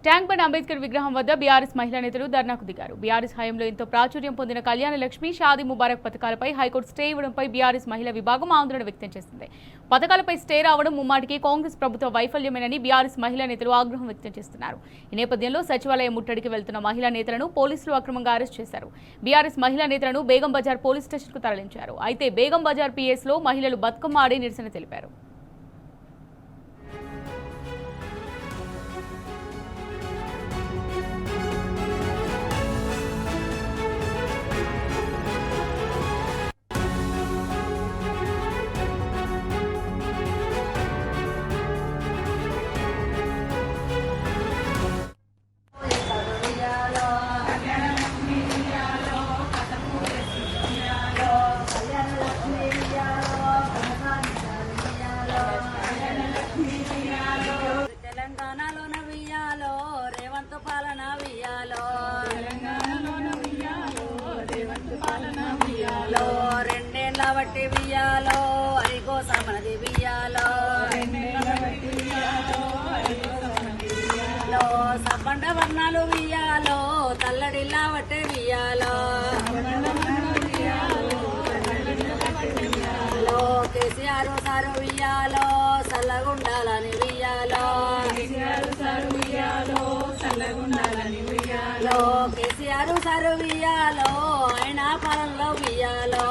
Tank bund Ambedkar విగ్రహం వద్ద BRS మహిళా నేతలు ధర్నాకు దిగారు. బీఆర్ఎస్ హయాంలో ఎంతో ప్రాచుర్యం పొందిన కళ్యాణ లక్ష్మి, షాదీ ముబారక్ పథకాలపై హైకోర్టు స్టే ఇవ్వడంపై బీఆర్ఎస్ మహిళా విభాగం ఆందోళన వ్యక్తం చేసింది. పథకాలపై స్టే రావడం ముమ్మాటికి కాంగ్రెస్ ప్రభుత్వ వైఫల్యమేనని బీఆర్ఎస్ మహిళా నేతలు ఆగ్రహం వ్యక్తం చేస్తున్నారు. ఈ నేపథ్యంలో సచివాలయ ముట్టడికి వెళ్తున్న మహిళా నేతలను పోలీసులు అక్రమంగా అరెస్ట్ చేశారు. బీఆర్ఎస్ మహిళా నేతలను బేగం బజార్ పోలీస్ స్టేషన్కు తరలించారు. అయితే బేగం బజార్ పీఎస్లో మహిళలు బతుకమ్మ ఆడి నిరసన తెలిపారు. తెలంగాణలోన వియ్యాలో రేవంత్ పాలన వియ్యాలో, రెండేళ్ల బట్టి వియ్యాలో అరిగో సమనది వియ్యాలో, సబ్బండ వర్ణాలు వియ్యాలో తల్లడిల్లా బట్టే వియ్యాలో, కేసీఆర్ సారు వియ్యాలో చల్లగుండాలని వియ్యాలో, కేసీఆర్ సారు వియ్యాలో అయినా పాలనలో వియ్యాలో,